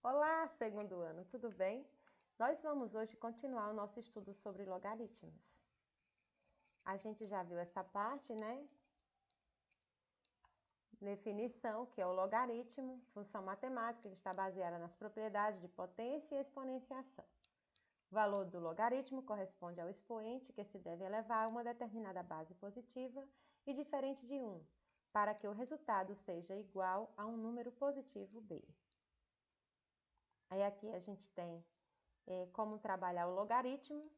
Olá, segundo ano, tudo bem? Nós vamos hoje continuar o nosso estudo sobre logaritmos. A gente já viu essa parte, né? Definição, que é o logaritmo, função matemática que está baseada nas propriedades de potência e exponenciação. O valor do logaritmo corresponde ao expoente que se deve elevar a uma determinada base positiva e diferente de 1, para que o resultado seja igual a um número positivo b. Aí aqui a gente tem como trabalhar o logaritmo.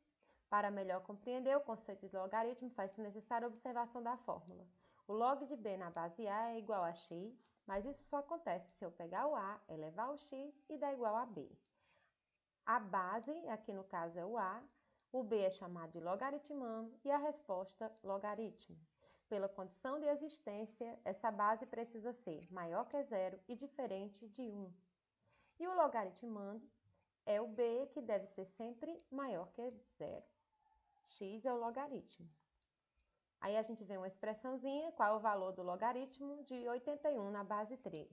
Para melhor compreender o conceito de logaritmo, faz-se necessária a observação da fórmula. O log de b na base a é igual a x, mas isso só acontece se eu pegar o a, elevar o x e dar igual a b. A base, aqui no caso é o b é chamado de logaritmando e a resposta logaritmo. Pela condição de existência, essa base precisa ser maior que zero e diferente de 1. E o logaritmando é o b que deve ser sempre maior que zero. X é o logaritmo. Aí a gente vê uma expressãozinha, qual é o valor do logaritmo de 81 na base 3.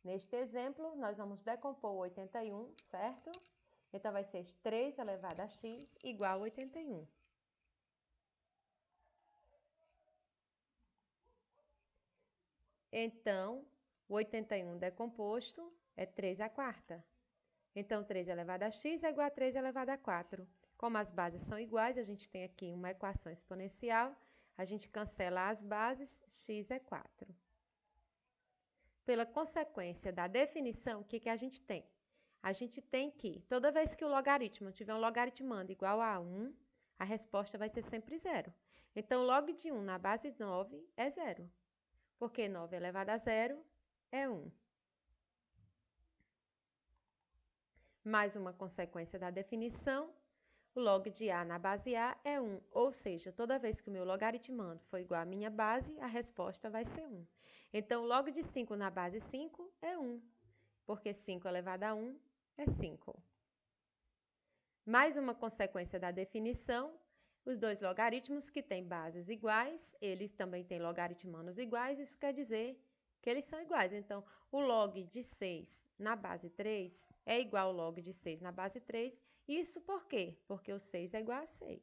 Neste exemplo, nós vamos decompor o 81, certo? Então, vai ser 3 elevado a x igual a 81. Então, o 81 decomposto é 3 à quarta. Então, 3 elevado a x é igual a 3 elevado a 4. Como as bases são iguais, a gente tem aqui uma equação exponencial, a gente cancela as bases, x é 4. Pela consequência da definição, o que a gente tem? A gente tem que, toda vez que o logaritmo tiver um logaritmando igual a 1, a resposta vai ser sempre 0. Então, log de 1 na base 9 é 0, porque 9 elevado a 0 é 1. Mais uma consequência da definição, o log de a na base a é 1, ou seja, toda vez que o meu logaritmando for igual à minha base, a resposta vai ser 1. Então, log de 5 na base 5 é 1, porque 5 elevado a 1 é 5. Mais uma consequência da definição, os dois logaritmos que têm bases iguais, eles também têm logaritmandos iguais, isso quer dizer que eles são iguais. Então, o log de 6 na base 3 é igual ao log de 6 na base 3. Isso por quê? Porque o 6 é igual a 6.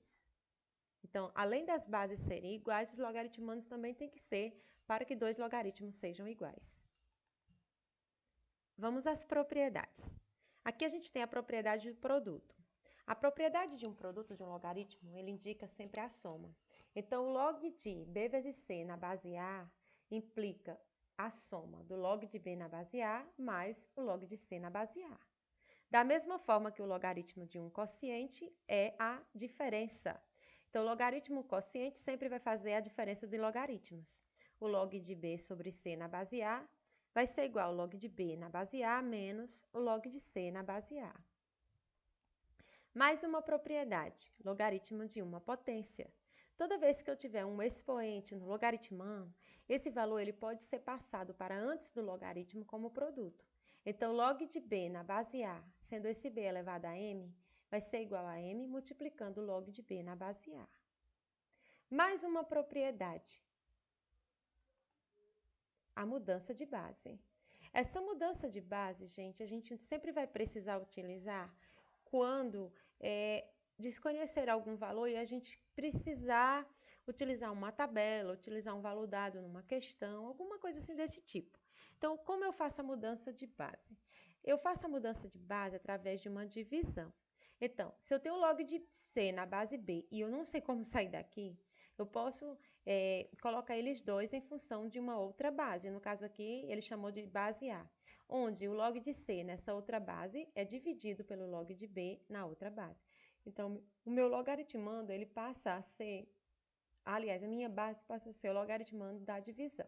Então, além das bases serem iguais, os logaritmandos também têm que ser para que dois logaritmos sejam iguais. Vamos às propriedades. Aqui a gente tem a propriedade do produto. A propriedade de um produto de um logaritmo, ele indica sempre a soma. Então, o log de b vezes c na base a implica a soma do log de b na base a mais o log de c na base a. Da mesma forma que o logaritmo de um quociente é a diferença. Então, o logaritmo quociente sempre vai fazer a diferença de logaritmos. O log de b sobre c na base a vai ser igual ao log de b na base a menos o log de c na base a. Mais uma propriedade, logaritmo de uma potência. Toda vez que eu tiver um expoente no logaritmando, esse valor ele pode ser passado para antes do logaritmo como produto. Então, log de b na base a, sendo esse b elevado a m, vai ser igual a m multiplicando o log de b na base a. Mais uma propriedade, a mudança de base. Essa mudança de base, gente, a gente sempre vai precisar utilizar quando desconhecer algum valor e a gente precisar utilizar uma tabela, utilizar um valor dado numa questão, alguma coisa assim desse tipo. Então, como eu faço a mudança de base? Eu faço a mudança de base através de uma divisão. Então, se eu tenho log de C na base B e eu não sei como sair daqui, eu posso colocar eles dois em função de uma outra base. No caso aqui, ele chamou de base A, onde o log de C nessa outra base é dividido pelo log de B na outra base. Então, o meu logaritmando, ele passa a ser, aliás, a minha base passa a ser o logaritmando da divisão.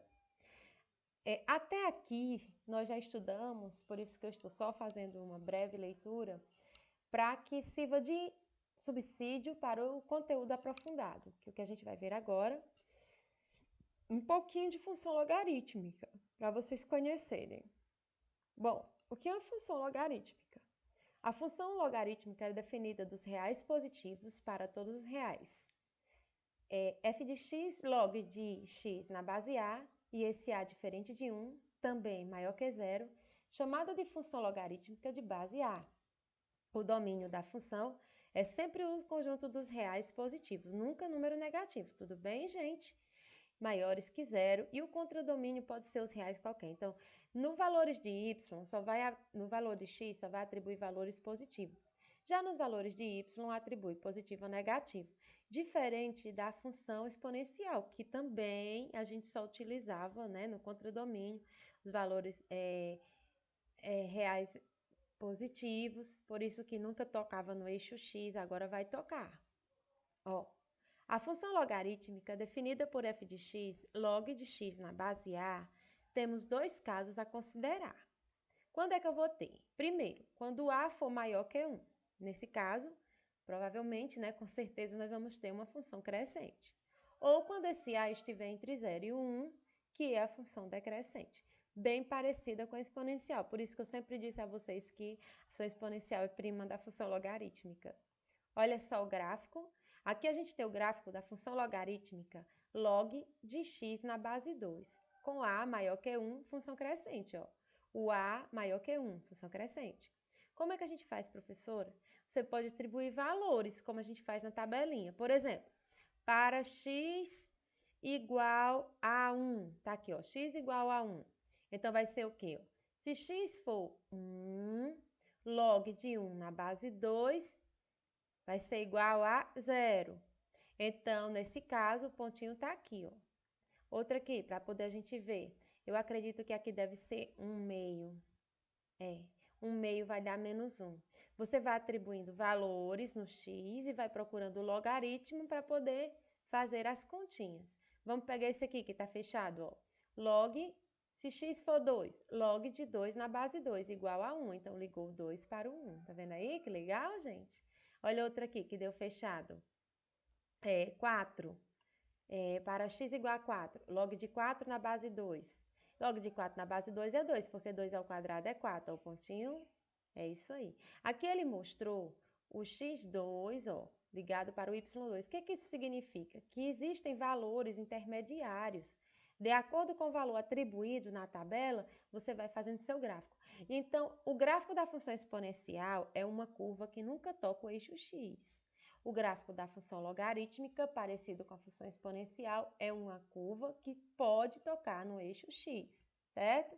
Até aqui, nós já estudamos, por isso que eu estou só fazendo uma breve leitura, para que sirva de subsídio para o conteúdo aprofundado, que é o que a gente vai ver agora, um pouquinho de função logarítmica, para vocês conhecerem. Bom, o que é uma função logarítmica? A função logarítmica é definida dos reais positivos para todos os reais. F de x log de x na base a, e esse a diferente de 1, também maior que zero, chamada de função logarítmica de base A. O domínio da função é sempre o conjunto dos reais positivos, nunca número negativo, tudo bem, gente? Maiores que zero, e o contradomínio pode ser os reais qualquer. Então, no valores de y, no valor de x, só vai atribuir valores positivos. Já nos valores de y, atribui positivo ou negativo. Diferente da função exponencial, que também a gente só utilizava, né, no contradomínio, os valores reais positivos, por isso que nunca tocava no eixo x, agora vai tocar. Ó, a função logarítmica definida por f de x, log de x na base A, temos dois casos a considerar. Quando é que eu vou ter? Primeiro, quando A for maior que 1. Nesse caso, provavelmente, né, com certeza, nós vamos ter uma função crescente. Ou quando esse A estiver entre 0 e 1, que é a função decrescente. Bem parecida com a exponencial. Por isso que eu sempre disse a vocês que a função exponencial é prima da função logarítmica. Olha só o gráfico. Aqui a gente tem o gráfico da função logarítmica log de x na base 2, com A maior que 1, função crescente, ó. O A maior que 1, função crescente. Como é que a gente faz, professora? Você pode atribuir valores, como a gente faz na tabelinha. Por exemplo, para x igual a 1, tá aqui, ó, x igual a 1. Então, vai ser o quê? Se x for 1, log de 1 na base 2 vai ser igual a 0. Então, nesse caso, o pontinho está aqui, ó. Outra aqui, para poder a gente ver. Eu acredito que aqui deve ser 1/2. 1/2 vai dar -1. Você vai atribuindo valores no x e vai procurando o logaritmo para poder fazer as continhas. Vamos pegar esse aqui que está fechado, ó. Log, se x for 2, log de 2 na base 2 igual a 1. Então, ligou o 2 para o 1. Tá vendo aí? Que legal, gente? Olha outra aqui que deu fechado. 4. Para x igual a 4, log de 4 na base 2. Log de 4 na base 2 é 2, porque 2 ao quadrado é 4. Ó, o pontinho é isso aí. Aqui ele mostrou o x2, ó, ligado para o y2. O que isso significa? Que existem valores intermediários. De acordo com o valor atribuído na tabela, você vai fazendo seu gráfico. Então, o gráfico da função exponencial é uma curva que nunca toca o eixo x. O gráfico da função logarítmica, parecido com a função exponencial, é uma curva que pode tocar no eixo x, certo?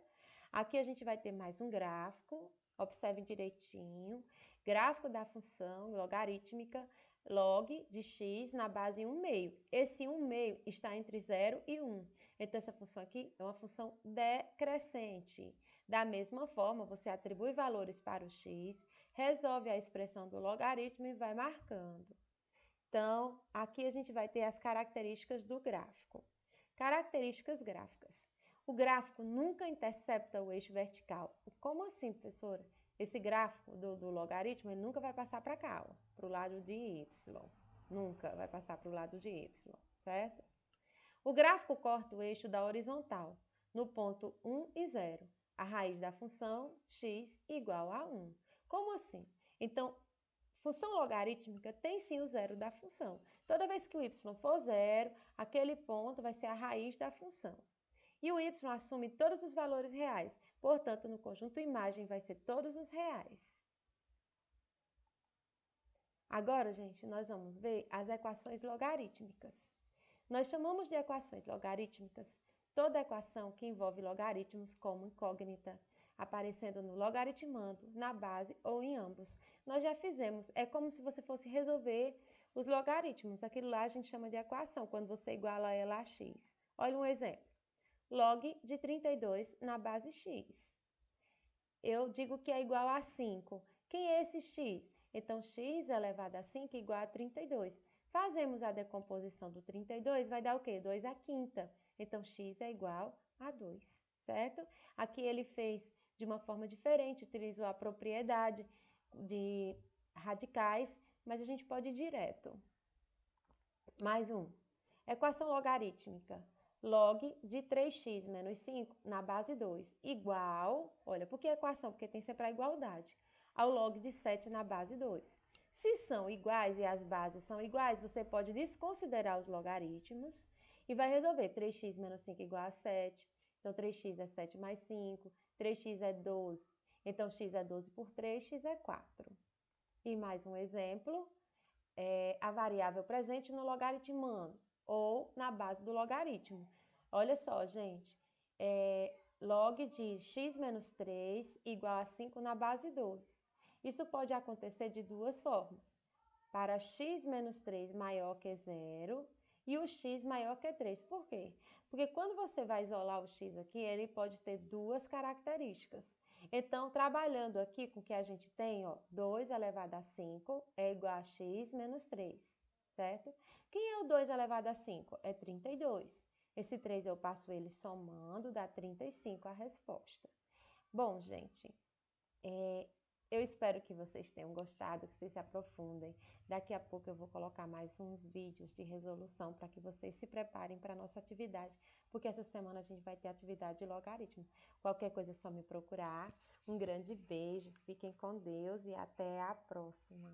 Aqui a gente vai ter mais um gráfico, observem direitinho. Gráfico da função logarítmica, log de x na base 1/2. Esse 1/2 está entre 0 e 1. Então, essa função aqui é uma função decrescente. Da mesma forma, você atribui valores para o x, resolve a expressão do logaritmo e vai marcando. Então, aqui a gente vai ter as características do gráfico. Características gráficas. O gráfico nunca intercepta o eixo vertical. Como assim, professora? Esse gráfico do logaritmo, ele nunca vai passar para cá, para o lado de y. Nunca vai passar para o lado de y, certo? O gráfico corta o eixo da horizontal, no ponto 1 e 0. A raiz da função x igual a 1. Como assim? Então, função logarítmica tem sim o zero da função. Toda vez que o y for 0, aquele ponto vai ser a raiz da função. E o y assume todos os valores reais, portanto, no conjunto imagem vai ser todos os reais. Agora, gente, nós vamos ver as equações logarítmicas. Nós chamamos de equações logarítmicas toda equação que envolve logaritmos como incógnita, aparecendo no logaritmando, na base ou em ambos. Nós já fizemos, é como se você fosse resolver os logaritmos. Aquilo lá a gente chama de equação, quando você iguala ela a x. Olha um exemplo. Log de 32 na base x. Eu digo que é igual a 5. Quem é esse x? Então, x elevado a 5 é igual a 32. Fazemos a decomposição do 32, vai dar o quê? 2 à quinta. Então, x é igual a 2, certo? Aqui ele fez de uma forma diferente, utilizou a propriedade de radicais, mas a gente pode ir direto. Mais um. Equação logarítmica. Log de 3x menos 5 na base 2, igual, olha, por que equação? Porque tem sempre a igualdade, ao log de 7 na base 2. Se são iguais e as bases são iguais, você pode desconsiderar os logaritmos e vai resolver 3x menos 5 igual a 7, Então, 3x é 7 mais 5, 3x é 12. Então, x é 12 por 3, x é 4. E mais um exemplo, a variável presente no logaritmando, ou na base do logaritmo. Olha só, gente, log de x menos 3 igual a 5 na base 2. Isso pode acontecer de duas formas. Para x menos 3 maior que zero e o x maior que 3. Por quê? Porque quando você vai isolar o x aqui, ele pode ter duas características. Então, trabalhando aqui com o que a gente tem, ó, 2 elevado a 5 é igual a x menos 3, certo? Quem é o 2 elevado a 5? É 32. Esse 3 eu passo ele somando, dá 35 a resposta. Bom, gente, eu espero que vocês tenham gostado, que vocês se aprofundem. Daqui a pouco eu vou colocar mais uns vídeos de resolução para que vocês se preparem para a nossa atividade, porque essa semana a gente vai ter atividade de logaritmo. Qualquer coisa é só me procurar. Um grande beijo, fiquem com Deus e até a próxima.